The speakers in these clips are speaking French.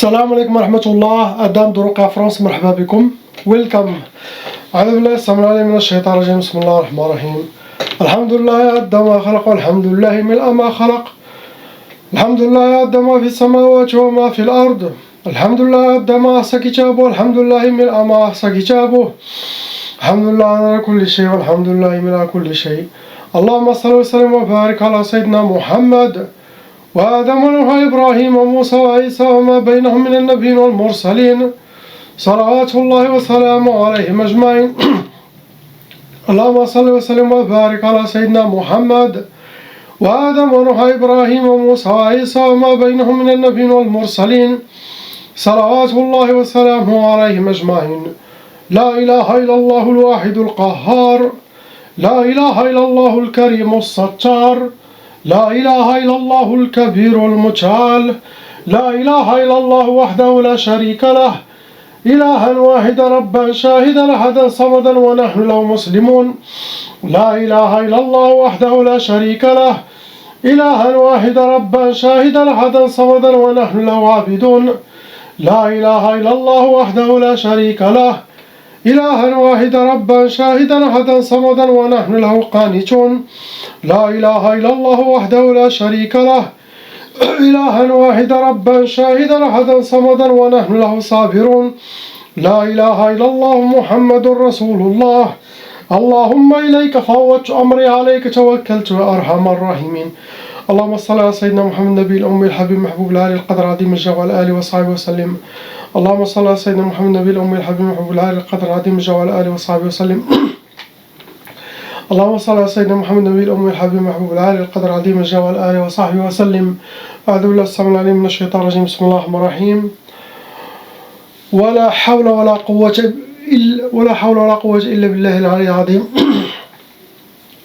السلام عليكم ورحمة الله. أدام دروقة فرنسا، مرحبا بكم. ويلكم. أعوذ بالله السميع العليم من الشيطان الرجيم. بسم الله الرحمن الرحيم. الحمد لله عد ما خلق، والحمد لله ملء ما خلق. الحمد لله عد ما في السماوات وما في الأرض. الحمد لله عد ما أحصى كتابه، الحمد لله ملء ما أحصى كتابه. الحمد لله على كل شيء، والحمد لله ملء كل شيء. اللهم صل وسلم وبارك على سيدنا محمد وآدم ونوح إبراهيم وموسى وعيسى وما بينهم من النبيين والمرسلين، صلوات الله وسلامه عليهم أجمعين. اللهم صل وسلم وبارك على سيدنا محمد وآدم ونوح إبراهيم وموسى وعيسى وما بينهم من النبيين والمرسلين، صلوات الله وسلامه عليهم أجمعين. لا إله إلا الله الواحد القهار، لا إله إلا الله الكريم الستار، لا إله إلا الله الكبير المتعال، لا إله إلا الله وحده لا شريك له، إلها واحدا ربا شاهدا أحدا صمدا ونحن له مسلمون. لا إله إلا الله وحده لا شريك له، إلها واحدا ربا شاهدا أحدا صمدا ونحن له عابدون. لا إله إلا الله وحده لا شريك له، إلها واحدا ربا شاهدا أحدا صمدا ونحن له قانتون. لا إله إلا الله وحده لا شريك له، إلها واحدا ربا شاهدا أحدا صمدا ونحن له صابرون. لا إله إلا الله محمد رسول الله. اللهم إليك فوضت أمري، عليك توكلت يا أرحم الراحمين. اللهم صل على سيدنا محمد النبي الأمي الحبيب محبوب العالي القدر عظيم الجاه والآل وصحبه وسلم. اللهم صل على سيدنا محمد النبي الأمي الحبيب محبوب العالي القدر عظيم الجاه والآل وصحبه وسلم. اللهم صل على سيدنا محمد النبي الأمي الحبيب محبوب العالي القدر عظيم الجاه والآل وصحبه وسلم. أعوذ بالله السميع العليم من الشيطان الرجيم. بسم الله الرحمن الرحيم. ولا حول ولا قوة إلا بالله العلي العظيم.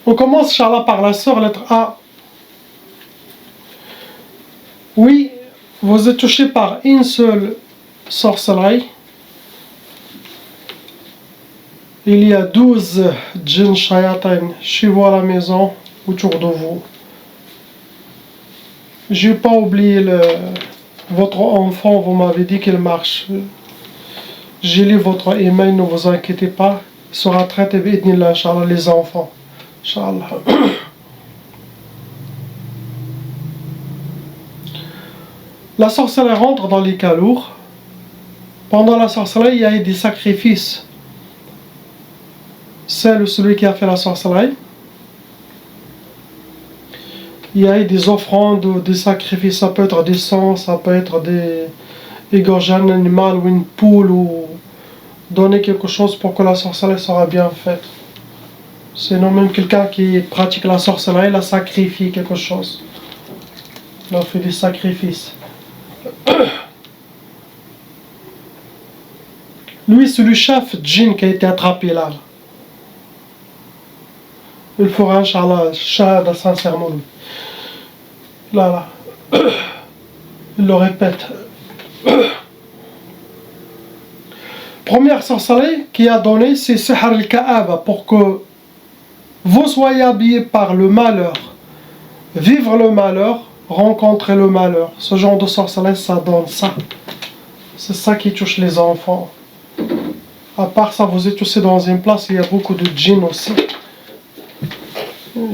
On commence, Inch'Allah, par la sœur, lettre A. Oui, vous êtes touché par une seule sorcellerie. Il y a 12 djinns shayatin chez vous à la maison, autour de vous. Je n'ai pas oublié votre enfant, vous m'avez dit qu'il marche. J'ai lu votre email, ne vous inquiétez pas. Il sera traité, b'idnillah, Inch'Allah, les enfants. Inch'Allah. La sorcellerie rentre dans les cas lourds. Pendant la sorcellerie, il y a eu des sacrifices. Celle ou celui qui a fait la sorcellerie, il y a eu des offrandes, des sacrifices. Ça peut être des sangs, ça peut être égorger un animal ou une poule, ou donner quelque chose pour que la sorcellerie sera bien faite. Sinon, même quelqu'un qui pratique la sorcellerie, il a sacrifié quelque chose. Il a fait des sacrifices. Lui, c'est le chef djinn qui a été attrapé là. Il fera, Inch'Allah, shahada sincèrement lui. Là. Il le répète. Première sorcellerie qui a donné, c'est Sihr al-Ka'aba, pour que vous soyez habillés par le malheur, vivre le malheur, rencontrer le malheur. Ce genre de sorcellerie, ça donne ça. C'est ça qui touche les enfants. À part ça, vous êtes aussi dans une place, il y a beaucoup de djinns aussi.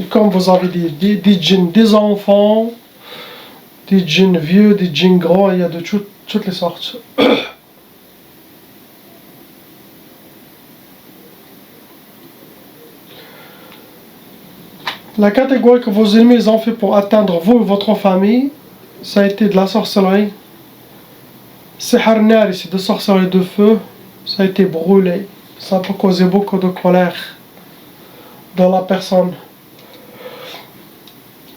Comme vous avez des djinns, des enfants, des djinns vieux, des djinns grands, il y a de toutes les sortes. La catégorie que vos ennemis ont fait pour atteindre vous et votre famille, ça a été de la sorcellerie. Sihr nari, c'est de sorcellerie de feu, ça a été brûlé. Ça peut causer beaucoup de colère dans la personne.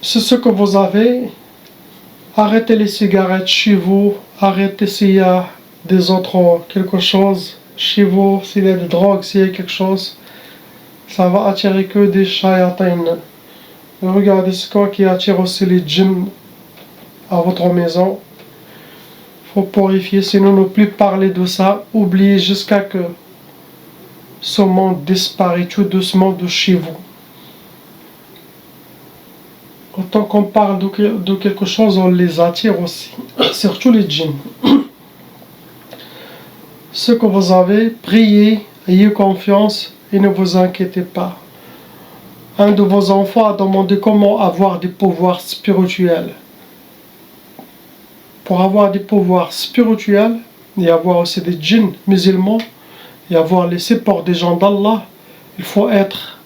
C'est ce que vous avez. Arrêtez les cigarettes chez vous, arrêtez s'il y a des autres quelque chose chez vous, s'il y a des drogues, s'il y a quelque chose, ça va attirer que des shayatines. Regardez ce quoi qui attire aussi les djinns à votre maison. Il faut purifier, sinon ne plus parler de ça, oubliez jusqu'à que ce monde disparaisse tout doucement de chez vous. Autant qu'on parle de quelque chose, on les attire aussi, surtout les djinns. ce que vous avez, priez, ayez confiance et ne vous inquiétez pas. Un de vos enfants a demandé comment avoir des pouvoirs spirituels. Pour avoir des pouvoirs spirituels, et avoir aussi des djinns musulmans, et avoir les supports des gens d'Allah, il faut être,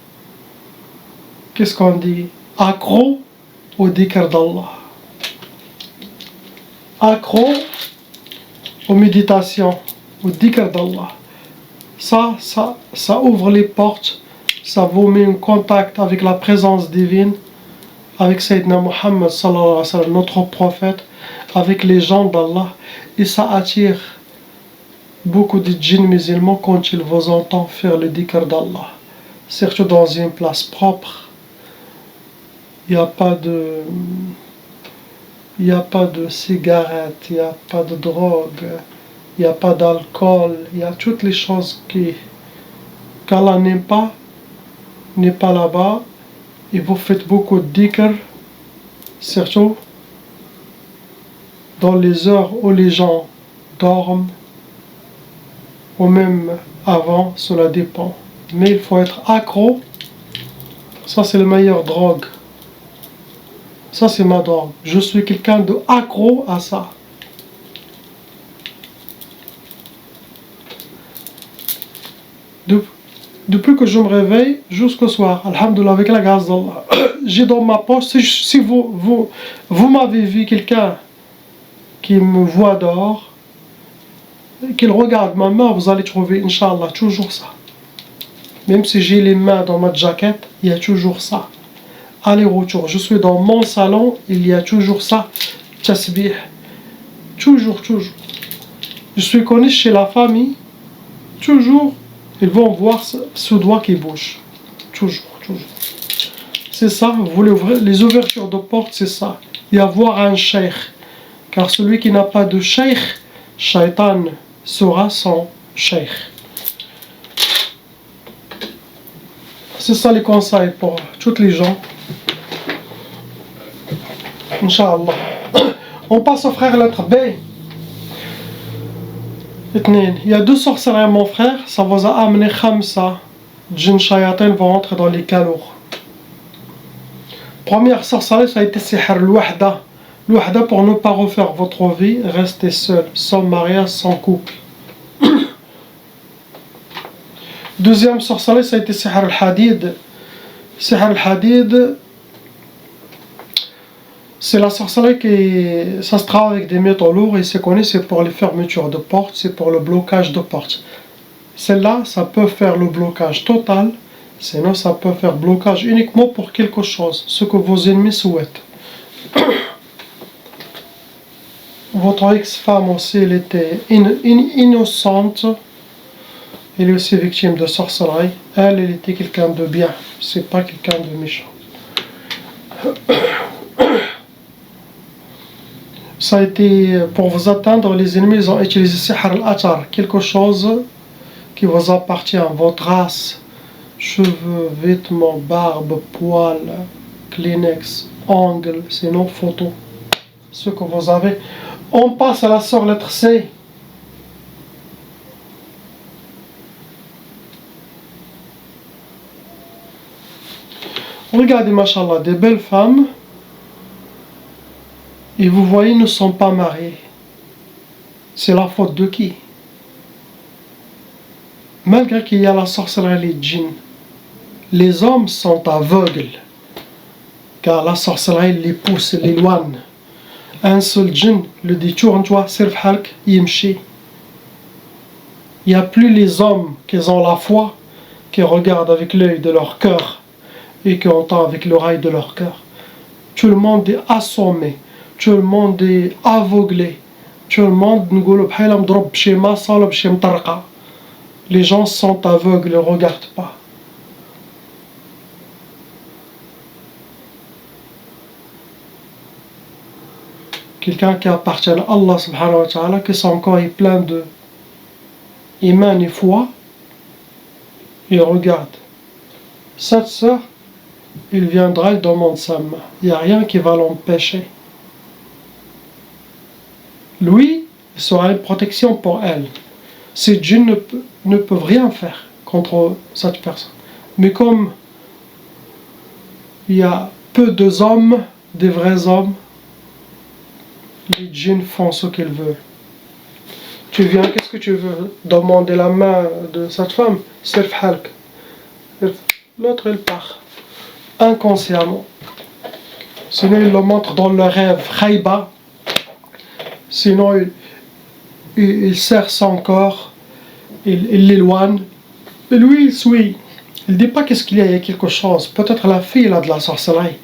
qu'est-ce qu'on dit, accro au dhikr d'Allah. Accro aux méditations, au dhikr d'Allah. Ça ouvre les portes, ça vous met en contact avec la présence divine, avec Sayyidina Muhammad sallallahu alayhi wa sallam, notre prophète, avec les gens d'Allah, et ça attire beaucoup de djinns musulmans quand ils vous entendent faire le dhikr d'Allah, surtout dans une place propre. Il n'y a pas de cigarettes, il n'y a pas de drogue, il n'y a pas d'alcool, il y a toutes les choses qu'Allah n'aime pas, n'est pas là-bas, et vous faites beaucoup de dhikr, surtout dans les heures où les gens dorment, ou même avant, cela dépend. Mais il faut être accro, ça c'est la meilleure drogue. Ça c'est ma drogue. Je suis quelqu'un de accro à ça. Depuis que je me réveille jusqu'au soir, alhamdoulilah, avec la grâce d'Allah, j'ai dans ma poche, si vous m'avez vu quelqu'un qui me voit dehors, qu'il regarde ma main, vous allez trouver, Inch'Allah, toujours ça. Même si j'ai les mains dans ma jaquette, il y a toujours ça. Aller-retour, je suis dans mon salon, il y a toujours ça. Tasbih. Toujours. Je suis connu chez la famille, toujours, ils vont voir ce doigt qui bouge. Toujours. C'est ça, vous voulez ouvrir les ouvertures de porte, c'est ça. Et avoir un cheikh. Car celui qui n'a pas de cheikh, Shaitan sera son cheikh. C'est ça les conseils pour tous les gens. Inch'Allah. On passe au frère lettre B. Il y a 2 sorcelleries, mon frère. Ça vous a amené khamsa. Djinn shayatin vont entrer dans les calours. Première sorcellerie, ça a été sihr l'wahda. L'wahda pour ne pas refaire votre vie, rester seul, sans mariage, sans couple. Deuxième sorcellerie, ça a été sihr al-hadid. Sihr al-hadid, c'est la sorcellerie qui, ça se travaille avec des métaux lourds et c'est connu, c'est pour les fermetures de portes, c'est pour le blocage de portes. Celle-là, ça peut faire le blocage total, sinon ça peut faire blocage uniquement pour quelque chose, ce que vos ennemis souhaitent. Votre ex-femme aussi, elle était innocente, elle est aussi victime de sorcellerie. Elle était quelqu'un de bien, c'est pas quelqu'un de méchant. Ça a été, pour vous atteindre, les ennemis ils ont utilisé sihr al-atar, quelque chose qui vous appartient, votre race, cheveux, vêtements, barbe, poils, Kleenex, ongles, sinon photos, ce que vous avez. On passe à la sœur lettre C. Regardez, machallah, des belles femmes. Et vous voyez, ne sont pas mariés. C'est la faute de qui? Malgré qu'il y a la sorcellerie, les djinns, les hommes sont aveugles. Car la sorcellerie les pousse, les éloigne. Un seul djinn le dit tourne-toi, sirf halk, yimshi. Il n'y a plus les hommes qui ont la foi, qui regardent avec l'œil de leur cœur et qui entendent avec l'oreille de leur cœur. Tout le monde est assommé. Tout le monde est aveuglé. Tout le monde les gens sont aveugles, ils ne regardent pas. Quelqu'un qui appartient à Allah subhanahu wa ta'ala, que son corps est plein de iman et foi, il regarde. Cette sœur, il viendra, il demande sa main. Il n'y a rien qui va l'empêcher. Lui, il sera une protection pour elle. ces djinns ne peuvent rien faire contre cette personne. Mais comme il y a peu d'hommes, des vrais hommes, les djinns font ce qu'ils veulent. Tu viens, qu'est-ce que tu veux? Demander la main de cette femme? Sirf halk. L'autre, il part. Inconsciemment. Sinon, il le montre dans le rêve, khayba. Sinon, il serre son corps, il l'éloigne. Et lui, il suit. Il ne dit pas qu'est-ce qu'il y a quelque chose. Peut-être la fille, elle a de la sorcellerie.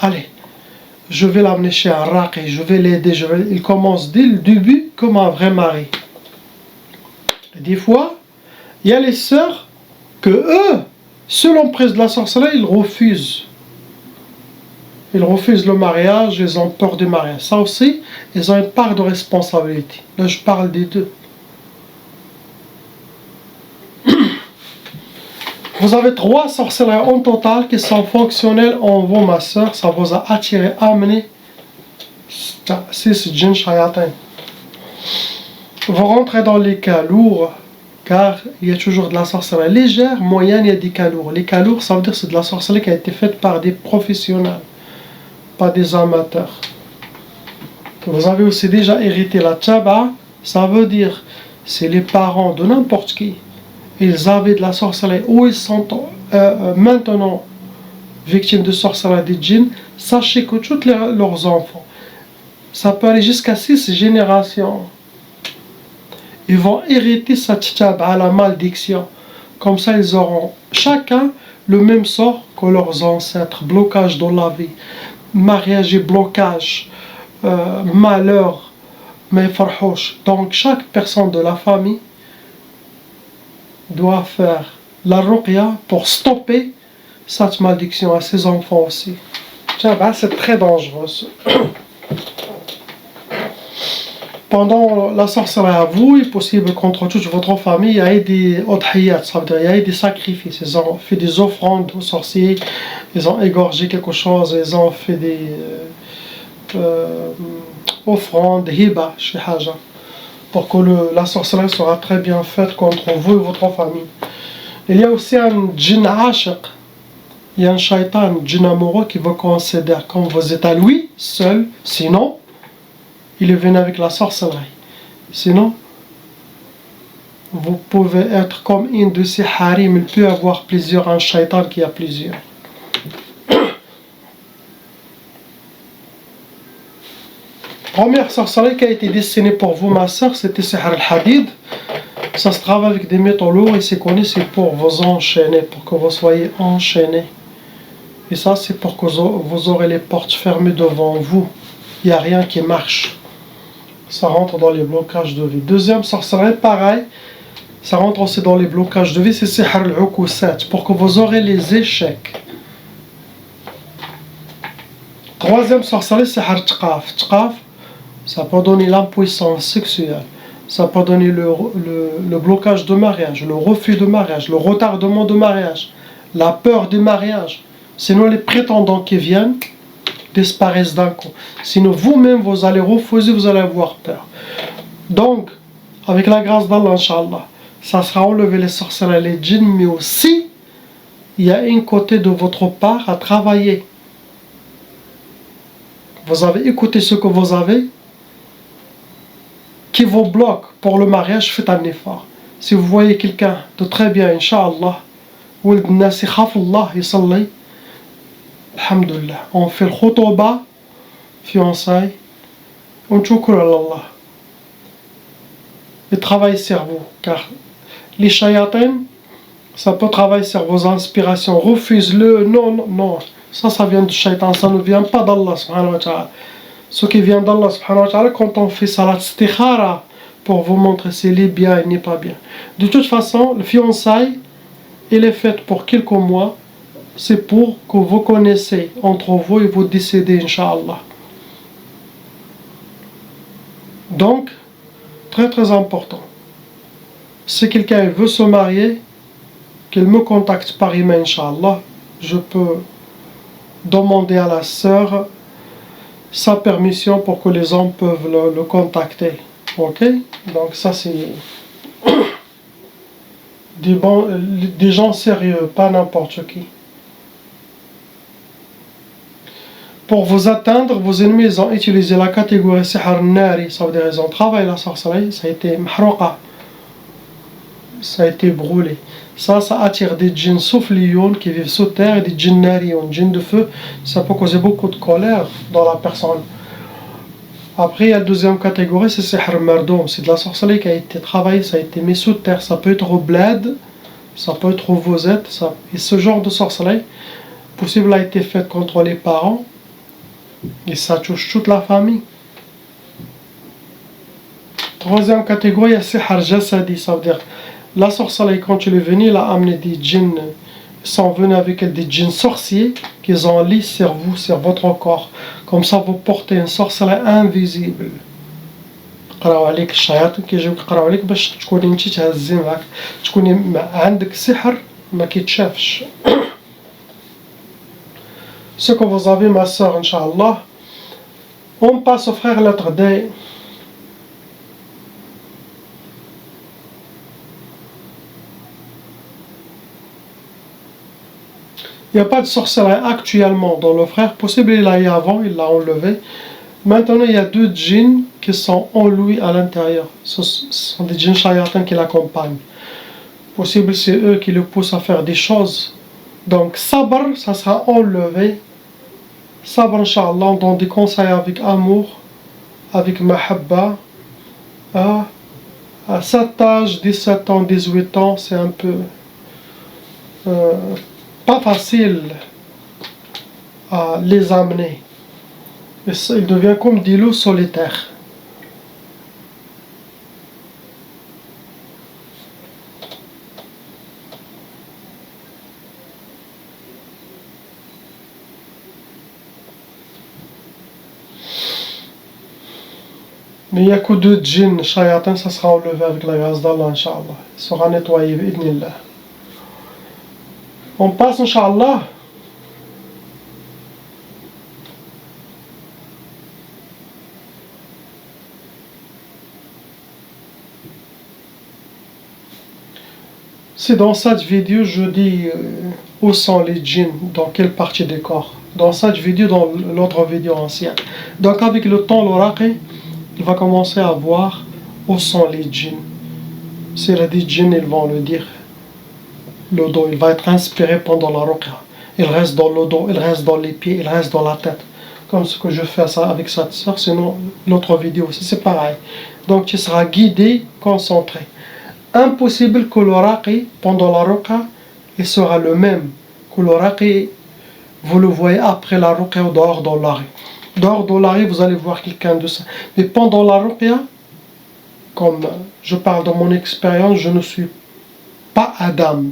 Allez, je vais l'amener chez un raqi, je vais l'aider. Il commence dès le début comme un vrai mari. Et des fois, il y a les sœurs que eux, selon prise de la sorcellerie, ils refusent. Ils refusent le mariage, ils ont peur du mariage. Ça aussi, ils ont une part de responsabilité. Là, je parle des deux. Vous avez 3 sorcelleries en total qui sont fonctionnelles en vous, ma soeur. Ça vous a attiré, amené 6 djinns shayatin. Vous rentrez dans les cas lourds, car il y a toujours de la sorcellerie légère, moyenne, il y a des cas lourds. Les cas lourds, ça veut dire que c'est de la sorcellerie qui a été faite par des professionnels, pas des amateurs. Vous avez aussi déjà hérité la tchaba, ça veut dire c'est les parents de n'importe qui. Ils avaient de la sorcellerie ou ils sont maintenant victimes de sorcellerie des djinns. Sachez que tous leurs enfants, ça peut aller jusqu'à 6 générations. Ils vont hériter cette tchaba, la malédiction. Comme ça, ils auront chacun le même sort que leurs ancêtres. Blocage dans la vie, mariage et blocage, malheur, mais farhouch. Donc chaque personne de la famille doit faire la ruqya pour stopper cette malédiction à ses enfants aussi. C'est très dangereux. Pendant la sorcellerie à vous, il est possible contre toute votre famille, il y a des odhiyat, ça veut dire il y a des sacrifices. Ils ont fait des offrandes aux sorciers, ils ont égorgé quelque chose, ils ont fait des offrandes, hiba, chez Haja, pour que la sorcellerie sera très bien faite contre vous et votre famille. Il y a aussi un djinn ashiq, il y a un shaitan, un djinn amoureux qui vous considère comme vous êtes à lui, seul, sinon il est venu avec la sorcellerie. Sinon, vous pouvez être comme une de ces harim. Il peut y avoir plusieurs, un shaitan qui a plusieurs. Première sorcellerie qui a été destinée pour vous, ma soeur, c'était Sihr al-Hadid. Ça se travaille avec des métaux lourds et c'est connu, c'est pour vous enchaîner, pour que vous soyez enchaînés. Et ça, c'est pour que vous aurez les portes fermées devant vous. Il n'y a rien qui marche. Ça rentre dans les blocages de vie. Deuxième sorcellerie, pareil, ça rentre aussi dans les blocages de vie, c'est Sihr al-Ukusat, pour que vous aurez les échecs. Troisième sorcellerie, c'est Sihr Tqaf. Tqaf, ça peut donner l'impuissance sexuelle, ça peut donner le blocage de mariage, le refus de mariage, le retardement de mariage, la peur du mariage. Sinon, les prétendants qui viennent disparaissent d'un coup. Sinon, vous-même, vous allez refuser, vous allez avoir peur. Donc, avec la grâce d'Allah, Inch'Allah, ça sera enlevé les sorcelleries, les djinns, mais aussi, il y a un côté de votre part à travailler. Vous avez écouté ce que vous avez, qui vous bloque pour le mariage, faites un effort. Si vous voyez quelqu'un de très bien, Inch'Allah, ou le nasi khafullah, yusalli, alhamdulillah, on fait le khutba, fiançailles, on choukr à Allah. Et travaillez sur vous, car les shayatins, ça peut travailler sur vos inspirations. Refuse-le, non, non, non. Ça vient du shaitan, ça ne vient pas d'Allah subhanahu wa ta'ala. Ce qui vient d'Allah subhanahu wa ta'ala, quand on fait salat istikhara, pour vous montrer s'il est bien et n'est pas bien. De toute façon, le fiançailles, il est fait pour quelques mois, c'est pour que vous connaissez entre vous et vous décidez, Inch'Allah. Donc, très très important. Si quelqu'un veut se marier, qu'il me contacte par email, Inch'Allah, je peux demander à la sœur sa permission pour que les hommes peuvent le contacter. Ok? Donc ça c'est des gens sérieux, pas n'importe qui. Pour vous atteindre, vos ennemis ils ont utilisé la catégorie Sihr Nari, ça veut dire ils ont travaillé la sorcellerie, ça a été mahrouqa, ça a été brûlé. Ça attire des djinns soufflioun qui vivent sous terre et des djinns narioun, djinns de feu, ça peut causer beaucoup de colère dans la personne. Après, il y a la deuxième catégorie, c'est Sihr Mardoum, c'est de la sorcellerie qui a été travaillée, ça a été mis sous terre, ça peut être au bled, ça peut être où vous êtes, ça. Et ce genre de sorcellerie, possible a été fait contre les parents, et ça touche toute la famille. Troisième catégorie, il y a Sihr Jassadi, ça veut dire la sorcellerie, quand il est venu, il a amené des djinns, ils sont venus avec des djinns sorciers qu'ils ont lis sur vous, sur votre corps. Comme ça, vous portez une sorcellerie invisible. قراو عليك الشياطين كيجيو يقراو عليك باش تكوني انتي تهزي معاك، تكوني عندك سحر ما كيتشافش. Ce que vous avez, ma soeur, Inch'Allah. On passe au frère lettre D. Il n'y a pas de sorcellerie actuellement dans le frère. Possible il l'a eu avant, il l'a enlevé. Maintenant, il y a deux djinns qui sont en lui à l'intérieur. Ce sont des djinns shayatins qui l'accompagnent. Possible c'est eux qui le poussent à faire des choses. Donc, sabr, ça sera enlevé. Sabr, Inch'Allah, on donne des conseils avec amour, avec mahabba. À cet âge, 17 ans, 18 ans, c'est un peu pas facile à les amener. Il devient comme des loups solitaires. Mais il n'y a que deux djinns, shayatin, ça sera enlevé avec la grâce d'Allah, Inch'Allah. Il sera nettoyé, bi'idnillah. On passe, Inch'Allah. C'est dans cette vidéo, je dis où sont les djinns, dans quelle partie du corps. Dans cette vidéo, dans l'autre vidéo ancienne. Donc avec le temps, l'oracle, il va commencer à voir où sont les djinns. C'est les djinns, ils vont le dire. Le dos, il va être inspiré pendant la ruqya. Il reste dans le dos, il reste dans les pieds, il reste dans la tête. Comme ce que je fais ça avec cette soeur, sinon l'autre vidéo, c'est pareil. Donc tu seras guidé, concentré. Impossible que l'oracle, pendant la ruqya, il sera le même que l'oracle, vous le voyez après la ruqya ou dehors dans la rue. Dehors dans la rue, vous allez voir quelqu'un de ça. Mais pendant la ruqya, comme je parle de mon expérience, je ne suis pas Adam.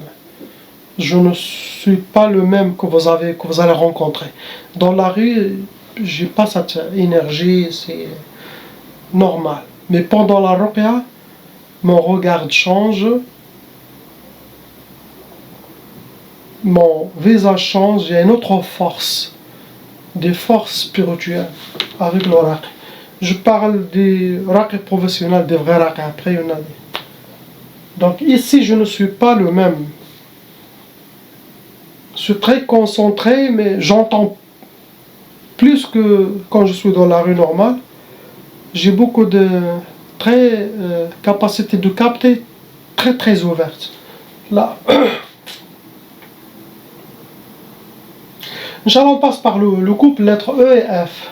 Je ne suis pas le même que vous allez rencontrer. Dans la rue, j'ai pas cette énergie, c'est normal. Mais pendant la ruqya, mon regard change, mon visage change, il y a une autre force, des forces spirituelles avec l'oracle. Je parle des raqs professionnels, des vrais raqs, après il y en a. Donc ici, je ne suis pas le même. Je suis très concentré, mais j'entends plus que quand je suis dans la rue normale. J'ai beaucoup de capacité de capter très ouverte. Là, Inch'Allah, on passe par le couple lettres E et F.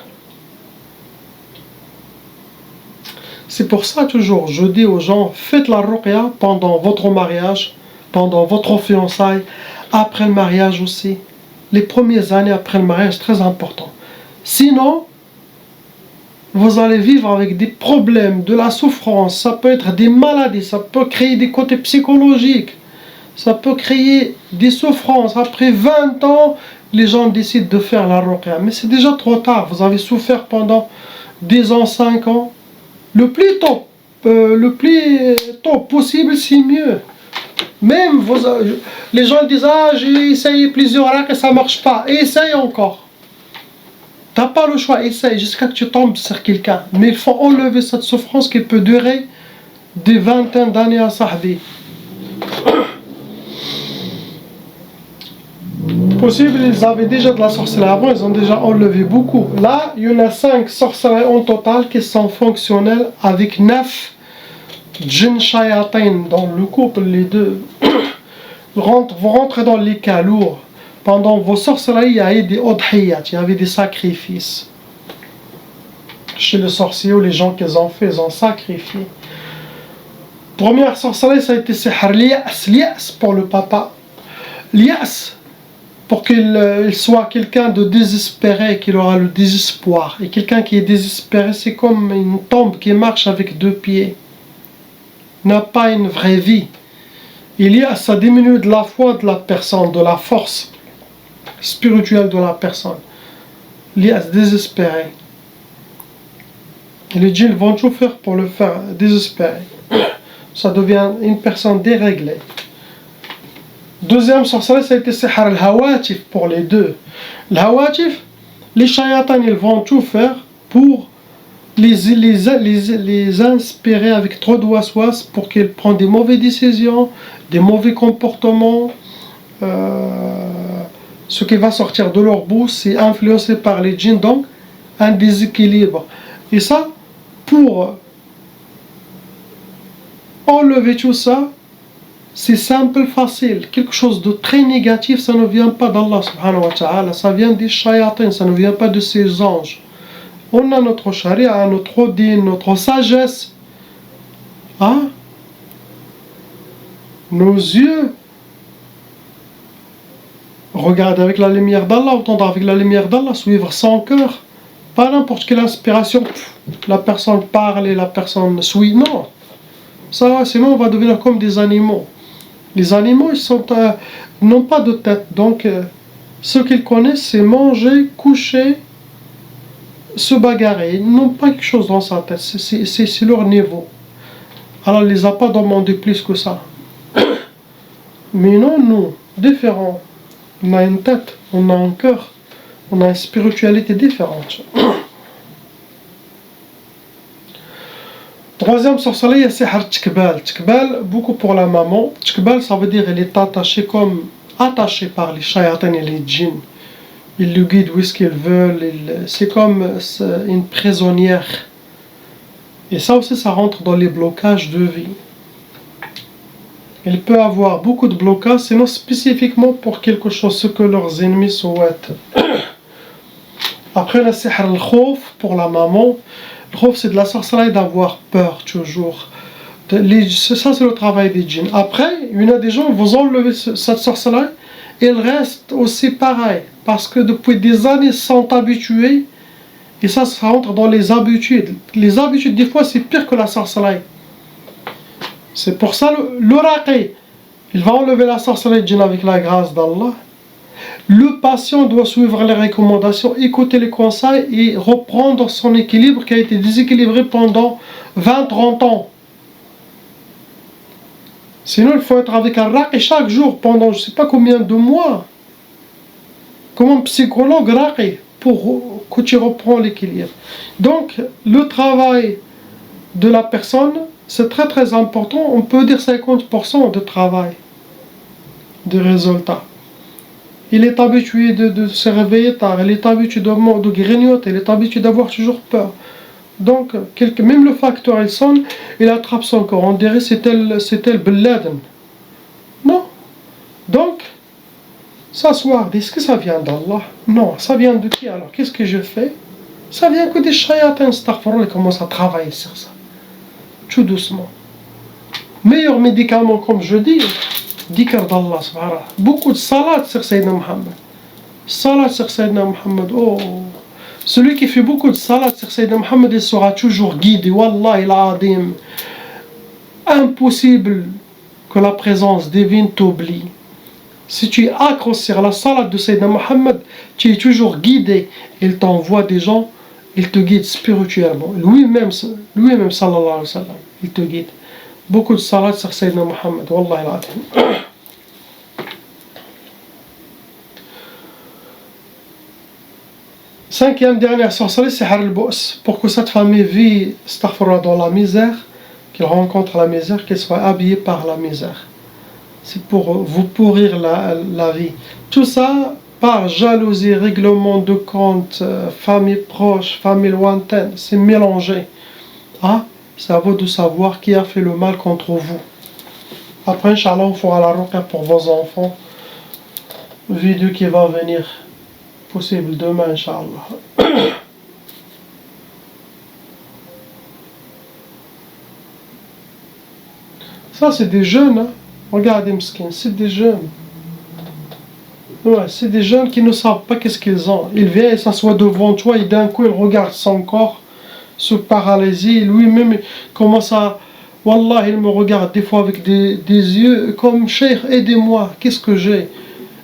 C'est pour ça toujours, je dis aux gens, faites la ruqya pendant votre mariage, pendant votre fiançailles, après le mariage aussi. Les premières années après le mariage, très important. Sinon, vous allez vivre avec des problèmes, de la souffrance, ça peut être des maladies, ça peut créer des côtés psychologiques, ça peut créer des souffrances. Après 20 ans, les gens décident de faire la ruqya. Mais c'est déjà trop tard, vous avez souffert pendant 10 ans, 5 ans. Le plus tôt possible, c'est mieux. Même les gens disent, ah, j'ai essayé plusieurs ruqya et ça ne marche pas. Et essaye encore. T'as pas le choix, essaye jusqu'à ce que tu tombes sur quelqu'un. Mais il faut enlever cette souffrance qui peut durer des vingtaines d'années à Sahbi. Possible, ils avaient déjà de la sorcellerie avant, ils ont déjà enlevé beaucoup. Là, il y en a 5 sorcelleries en total qui sont fonctionnelles avec 9 djinn shayatin dans le couple, les deux. Vous rentrez dans les cas lourds. Pendant vos sorcelleries, il y avait des odhiyat, il y avait des sacrifices. Chez les sorciers ou les gens qu'ils ont fait, ils ont sacrifié. Première sorcellerie, ça a été sihr lias pour le papa. Lias, pour qu'il soit quelqu'un de désespéré, qu'il aura le désespoir. Et quelqu'un qui est désespéré, c'est comme une tombe qui marche avec 2 pieds. N'a pas une vraie vie. Ça diminue de la foi de la personne, de la force spirituelle de la personne. Lias, désespéré. Et les djinns vont tout faire pour le faire désespérer. Ça devient une personne déréglée. Deuxième sorcellerie, ça a été sihr al-hawatif pour les deux. Al-hawatif, les shayatans, ils vont tout faire pour les inspirer avec trop de waswas pour qu'ils prennent des mauvaises décisions, des mauvais comportements. Ce qui va sortir de leur bouche, c'est influencé par les djinns, donc un déséquilibre. Et ça, pour enlever tout ça, c'est simple, facile. Quelque chose de très négatif, ça ne vient pas d'Allah subhanahu wa ta'ala, ça vient des shayatins, ça ne vient pas de ses anges. On a notre charia, notre din, notre sagesse. Hein? Nos yeux regardent avec la lumière d'Allah, entendre avec la lumière d'Allah, suivre son cœur. Pas n'importe quelle inspiration, la personne parle et la personne suit. Non. Ça, sinon on va devenir comme des animaux. Les animaux, ils n'ont pas de tête. Donc, ce qu'ils connaissent, c'est manger, coucher, se bagarrer. Ils n'ont pas quelque chose dans sa tête. C'est leur niveau. Alors, il ne les a pas demandé plus que ça. Mais non, nous, différents. On a une tête, on a un cœur, on a une spiritualité différente. Troisième sorcellerie, c'est sihr tkbal. Tkbal, beaucoup pour la maman. Tkbal, ça veut dire qu'elle est attachée par les shayatans et les djinns. Ils le guident où est-ce qu'ils veulent. C'est comme une prisonnière. Et ça aussi, ça rentre dans les blocages de vie. Il peut avoir beaucoup de blocages, sinon spécifiquement pour quelque chose, ce que leurs ennemis souhaitent. Après, le sihr al-khouf pour la maman. Le khouf, c'est de la sorcellerie d'avoir peur toujours. Ça, c'est le travail des djinns. Après, il y en a des gens, vous enlevez cette sorcellerie, et elle reste aussi pareil. Parce que depuis des années, ils sont habitués, et ça rentre dans les habitudes. Les habitudes, des fois, c'est pire que la sorcellerie. C'est pour ça le raqi, il va enlever la sorcellerie djinn avec la grâce d'Allah. Le patient doit suivre les recommandations, écouter les conseils et reprendre son équilibre qui a été déséquilibré pendant 20-30 ans. Sinon, il faut être avec un raqi chaque jour pendant je ne sais pas combien de mois. Comme un psychologue raqi pour que tu reprends l'équilibre. Donc, le travail de la personne, c'est très très important. On peut dire 50% de travail, de résultats. Il est habitué de se réveiller tard, il est habitué de grignoter, il est habitué d'avoir toujours peur. Donc, même le facteur, il sonne, il attrape son corps. On dirait c'est elle Ben Laden. Non. Donc, s'asseoir, est-ce que ça vient d'Allah? Non. Ça vient de qui alors? Qu'est-ce que je fais? Ça vient que des shayatins, astaghfirullah, ils commencent à travailler sur ça. Tout doucement. Meilleur médicament, comme je dis, dhikr d'Allah subhanahu. Beaucoup de salat sur Sayyidina Muhammad. Salat sur Sayyidina Muhammad. Oh. Celui qui fait beaucoup de salat sur Sayyidina Muhammad, il sera toujours guidé. Wallahi al-adim. Impossible que la présence divine t'oublie. Si tu es accro sur la salat de Sayyidina Muhammad, tu es toujours guidé. Il t'envoie des gens, il te guide spirituellement. Lui-même sallallahu alayhi wa sallam, il te guide. Beaucoup de salat sur Sayyidina Muhammad. Wallahi al-adim. Cinquième dernière sorcellerie, c'est sihr al-bu's. Pour que cette famille vit, astaghfirullah, dans la misère, qu'il rencontre la misère, qu'il soit habillé par la misère. C'est pour vous pourrir la vie. Tout ça par jalousie, règlement de compte, famille proche, famille lointaine, c'est mélangé. Ah, c'est à vous de savoir qui a fait le mal contre vous. Après, Inch'Allah, on fera la ruqya pour vos enfants. Vidéo qui va venir, possible demain, Inch'Allah. Ça, c'est des jeunes, hein. Regardez, Mskin, c'est des jeunes. Ouais, c'est des jeunes qui ne savent pas qu'est-ce qu'ils ont. Ils viennent, ils s'assoient devant toi et d'un coup, ils regardent son corps se paralyser. Lui-même commence à... Wallah, il me regarde des fois avec des yeux comme Cheikh, aidez-moi, qu'est-ce que j'ai?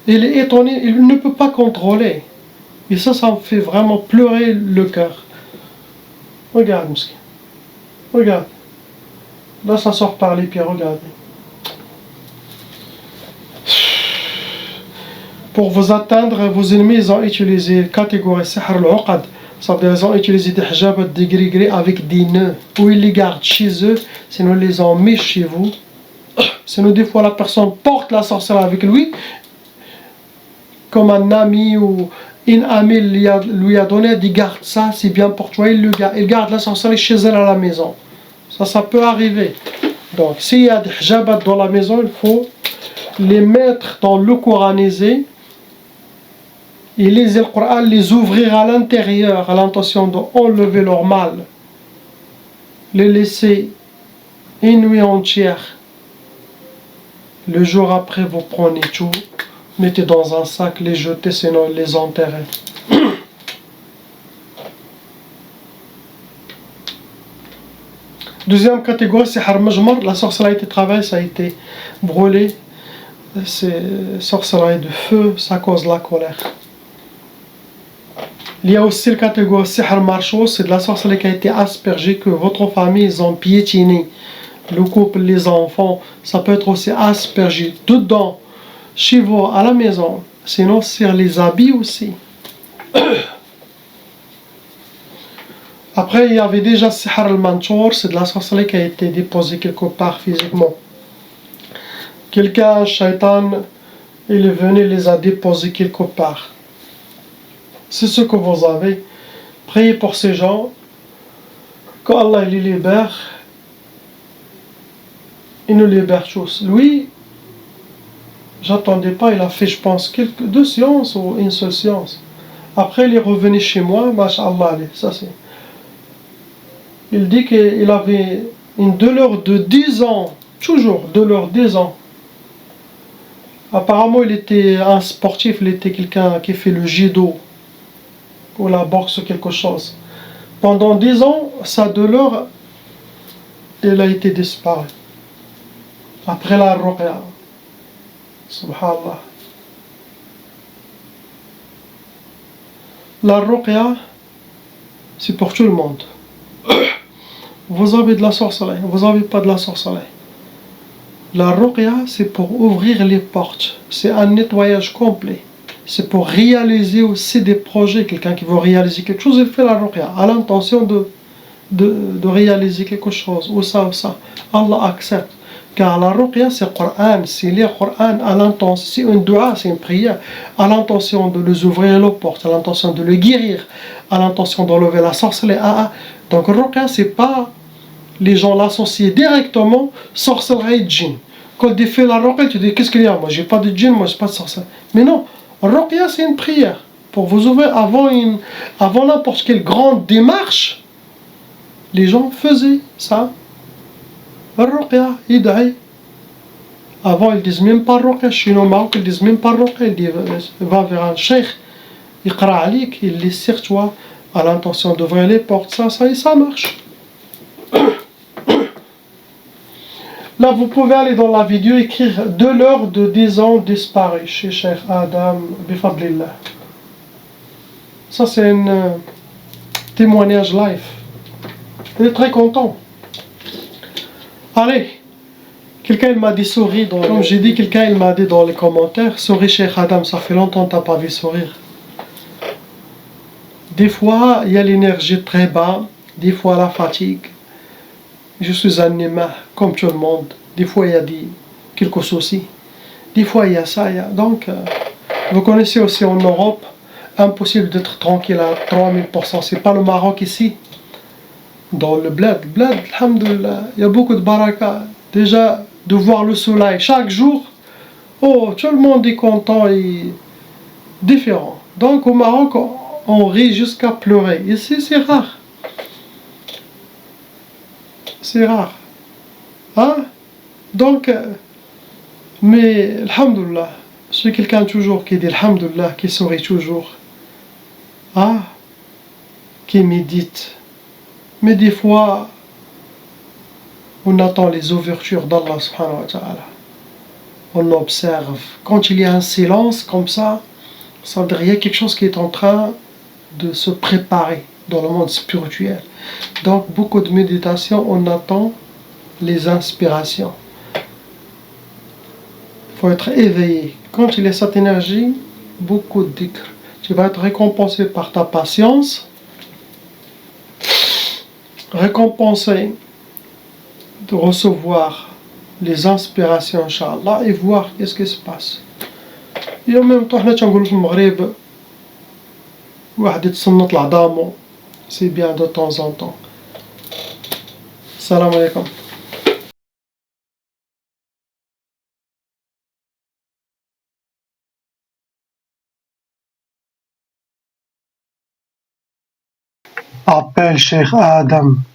Il est étonné, il ne peut pas contrôler. Et ça me fait vraiment pleurer le cœur. Regarde, Mskin. Regarde. Là, ça sort par les pieds, regardez. Pour vous atteindre, vos ennemis, ils ont utilisé la catégorie Sihr al-Uqad. Ça veut dire qu'ils ont utilisé des hijabs, des gris-gris avec des nœuds. Ou ils les gardent chez eux, sinon ils les ont mis chez vous. Sinon, des fois, la personne porte la sorcellerie avec lui, comme un ami ou une amie lui a donné, il dit garde ça, c'est bien pour toi, il garde la sorcellerie chez elle à la maison. Ça peut arriver. Donc, s'il y a des hijabs dans la maison, il faut les mettre dans le coranisé et lisez le Coran, les ouvrir à l'intérieur à l'intention d'enlever leur mal, les laisser une nuit entière. Le jour après, vous prenez tout, mettez dans un sac, les jetez, sinon les enterrez. Deuxième catégorie, c'est Sihr Majmar. La sorcellerie de travail, ça a été brûlé. C'est sorcellerie de feu, ça cause la colère. Il y a aussi la catégorie Sihr Marchou, c'est de la sorcellerie qui a été aspergée, que votre famille, ils ont piétiné. Le couple, les enfants, ça peut être aussi aspergé dedans, chez vous, à la maison. Sinon, sur les habits aussi. Après, il y avait déjà Sihr al-Manchour, c'est de la sorcellerie qui a été déposée quelque part physiquement. Quelqu'un, un shaitan, il est venu, les a déposés quelque part. C'est ce que vous avez. Priez pour ces gens. Quand Allah les libère, il nous libère tous. Lui, j'attendais pas, il a fait, je pense, deux séances ou une seule séance. Après, il est revenu chez moi, masha'Allah, ça c'est. Il dit qu'il avait une douleur de 10 ans, toujours douleur de 10 ans. Apparemment, il était un sportif, il était quelqu'un qui fait le judo ou la boxe ou quelque chose. Pendant 10 ans, sa douleur, elle a été disparue. Après la ruqya. Subhanallah. La ruqya, c'est pour tout le monde. Vous avez de la sorcellerie, vous n'avez pas de la sorcellerie. La ruqya, c'est pour ouvrir les portes. C'est un nettoyage complet. C'est pour réaliser aussi des projets. Quelqu'un qui veut réaliser quelque chose, il fait la ruqya à l'intention de réaliser quelque chose, ou ça, ou ça. Allah accepte. Car la ruqya, c'est le Coran, c'est lire le Coran à l'intention, c'est une dua, c'est une prière, à l'intention de les ouvrir les portes, à l'intention de le guérir, à l'intention d'enlever la sorcellerie. Donc le ruqya, c'est pas les gens l'associent directement sorcellerie et djinn. Quand tu fais la ruqya, tu dis qu'est-ce qu'il y a? Moi j'ai pas de djinn, moi j'ai pas de sorcellerie. Mais non, ruqya c'est une prière. Pour vous ouvrir avant n'importe quelle grande démarche, les gens faisaient ça. Ruqya, id'i. Avant ils disent même pas ruqya, chez nous au Maroc ils disent même pas ruqya, ils disent va vers un cheikh, il qra alik, il lit sur toi à l'intention d'ouvrir les portes, ça marche. Là, vous pouvez aller dans la vidéo, écrire de l'heure de 10 ans disparu chez Cheikh Adam Bifadlillah. Ça, c'est un témoignage live. Il est très content. Allez, quelqu'un m'a dit souris. Comme j'ai dit, quelqu'un m'a dit dans les commentaires, souris Cheikh Adam, ça fait longtemps que tu n'as pas vu sourire. Des fois, il y a l'énergie très bas, des fois la fatigue. Je suis un humain, comme tout le monde. Des fois, il y a quelques soucis. Des fois, il y a ça. Donc, vous connaissez aussi en Europe, impossible d'être tranquille à 3000%. C'est pas le Maroc ici. Dans le bled, alhamdoulilah, il y a beaucoup de baraka. Déjà, de voir le soleil chaque jour, oh, tout le monde est content et différent. Donc, au Maroc, on rit jusqu'à pleurer. Ici, c'est rare. C'est rare. Hein? Donc, mais, alhamdoulilah, je suis quelqu'un toujours qui dit alhamdoulilah, qui sourit toujours. Ah, qui médite. Mais des fois, on attend les ouvertures d'Allah subhanahu wa ta'ala. On observe. Quand il y a un silence comme ça veut dire qu'il y a quelque chose qui est en train de se préparer dans le monde spirituel. Donc, beaucoup de méditation, on attend les inspirations. Il faut être éveillé. Quand il y a cette énergie, beaucoup de dhikr. Tu vas être récompensé par ta patience, récompensé de recevoir les inspirations, Inch'Allah, et voir qu'est-ce qui se passe. Et en même temps, حنا تنقولوا في المغرب واحد يتصنت لعظامو, c'est bien de temps en temps. Salam alaikum. Appelle Cheikh Adam.